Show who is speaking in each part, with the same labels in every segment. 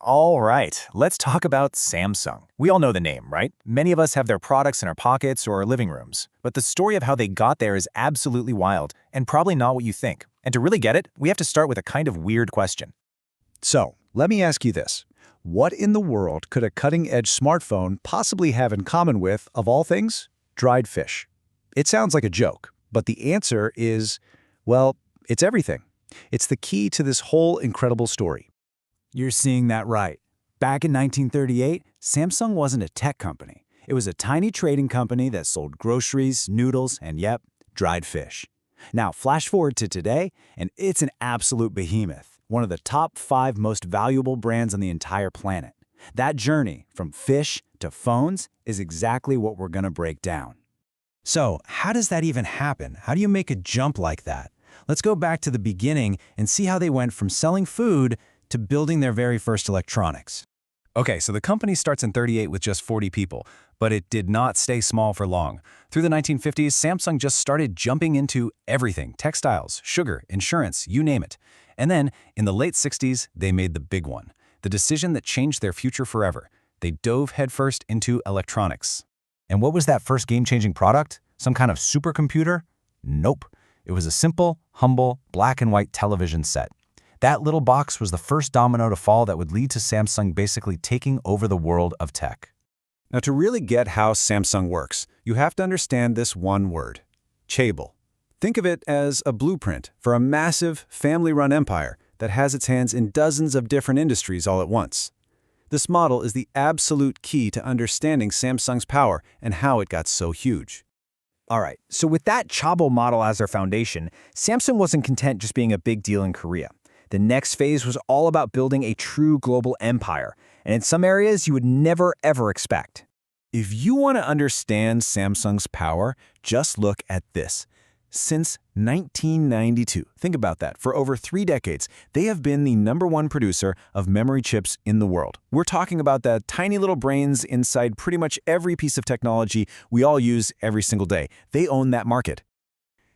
Speaker 1: All right, let's talk about Samsung. We all know the name, right? Many of us have their products in our pockets or our living rooms. But the story of how they got there is absolutely wild and probably not what you think. And to really get it, we have to start with a kind of weird question.
Speaker 2: So, let me ask you this. What in the world could a cutting-edge smartphone possibly have in common with, of all things, dried fish? It sounds like a joke, but the answer is, well, it's everything. It's the key to this whole incredible story.
Speaker 3: You're seeing that right. Back in 1938, Samsung wasn't a tech company. It was a tiny trading company that sold groceries, noodles, and yep, dried fish. Now, flash forward to today, and it's an absolute behemoth, one of the top 5 most valuable brands on the entire planet. That journey, from fish to phones, is exactly what we're going to break down.
Speaker 4: So, how does that even happen? How do you make a jump like that? Let's go back to the beginning and see how they went from selling food to building their very first electronics.
Speaker 5: Okay, so the company starts in '38 with just 40 people, but it did not stay small for long. Through the 1950s, Samsung just started jumping into everything: textiles, sugar, insurance, you name it. And then, in the late 60s, they made the big one, the decision that changed their future forever. They dove headfirst into electronics. And what was that first game-changing product? Some kind of supercomputer? Nope. It was a simple, humble, black and white television set. That little box was the first domino to fall that would lead to Samsung basically taking over the world of tech.
Speaker 2: Now, to really get how Samsung works, you have to understand this one word: chaebol. Think of it as a blueprint for a massive, family-run empire that has its hands in dozens of different industries all at once. This model is the absolute key to understanding Samsung's power and how it got so huge.
Speaker 1: All right, so with that chaebol model as their foundation, Samsung wasn't content just being a big deal in Korea. The next phase was all about building a true global empire, and in some areas you would never ever expect. If you want to understand Samsung's power, just look at this. Since 1992, think about that, for over 3 decades, they have been the #1 producer of memory chips in the world. We're talking about the tiny little brains inside pretty much every piece of technology we all use every single day. They own that market.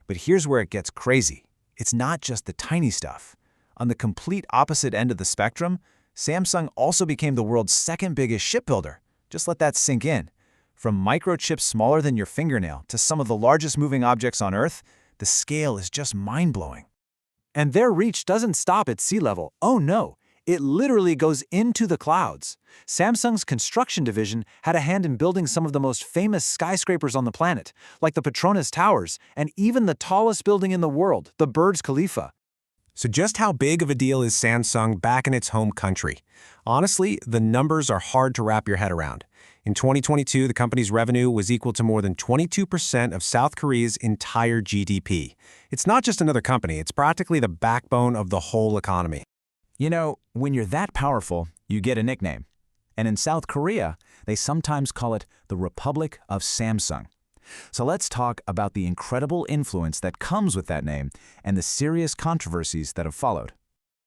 Speaker 1: But here's where it gets crazy. It's not just the tiny stuff. On the complete opposite end of the spectrum, Samsung also became the world's 2nd biggest shipbuilder. Just let that sink in. From microchips smaller than your fingernail to some of the largest moving objects on Earth, the scale is just mind-blowing. And their reach doesn't stop at sea level. Oh no, it literally goes into the clouds. Samsung's construction division had a hand in building some of the most famous skyscrapers on the planet, like the Petronas Towers, and even the tallest building in the world, the Burj Khalifa.
Speaker 6: So just how big of a deal is Samsung back in its home country? Honestly, the numbers are hard to wrap your head around. In 2022, the company's revenue was equal to more than 22% of South Korea's entire GDP. It's not just another company, it's practically the backbone of the whole economy.
Speaker 3: You know, when you're that powerful, you get a nickname. And in South Korea, they sometimes call it the Republic of Samsung. So let's talk about the incredible influence that comes with that name and the serious controversies that have followed.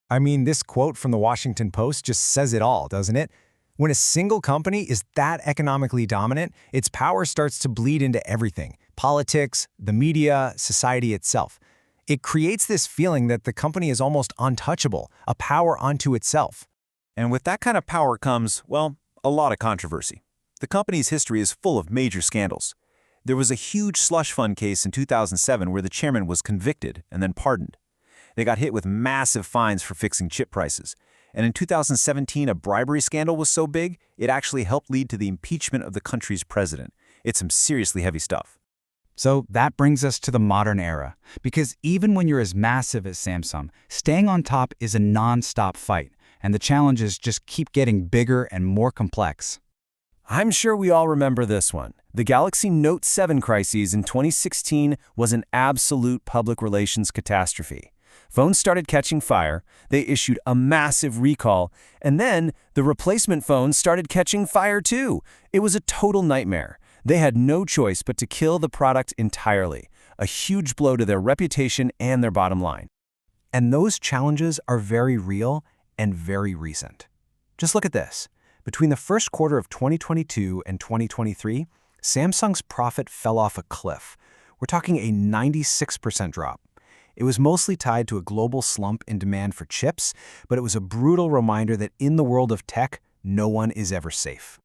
Speaker 5: I mean, this quote from the Washington Post just says it all, doesn't it? When a single company is that economically dominant, its power starts to bleed into everything: politics, the media, society itself. It creates this feeling that the company is almost untouchable, a power unto itself.
Speaker 1: And with that kind of power comes, well, a lot of controversy. The company's history is full of major scandals. There was a huge slush fund case in 2007 where the chairman was convicted and then pardoned. They got hit with massive fines for fixing chip prices. And in 2017, a bribery scandal was so big, it actually helped lead to the impeachment of the country's president. It's some seriously heavy stuff.
Speaker 3: So that brings us to the modern era, because even when you're as massive as Samsung, staying on top is a non-stop fight, and the challenges just keep getting bigger and more complex.
Speaker 1: I'm sure we all remember this one. The Galaxy Note 7 crisis in 2016 was an absolute public relations catastrophe. Phones started catching fire, they issued a massive recall, and then the replacement phones started catching fire too. It was a total nightmare. They had no choice but to kill the product entirely, a huge blow to their reputation and their bottom line.
Speaker 5: And those challenges are very real and very recent. Just look at this. Between the first quarter of 2022 and 2023, Samsung's profit fell off a cliff. We're talking a 96% drop.
Speaker 6: It was mostly tied to a global slump in demand for chips, but it was a brutal reminder that in the world of tech, no one is ever safe.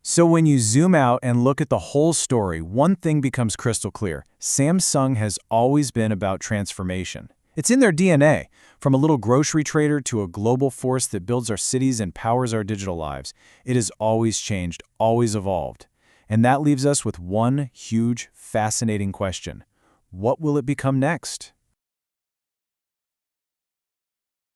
Speaker 3: So when you zoom out and look at the whole story, one thing becomes crystal clear. Samsung has always been about transformation. It's in their DNA. From a little grocery trader to a global force that builds our cities and powers our digital lives, it has always changed, always evolved. And that leaves us with one huge, fascinating question. What will it become next?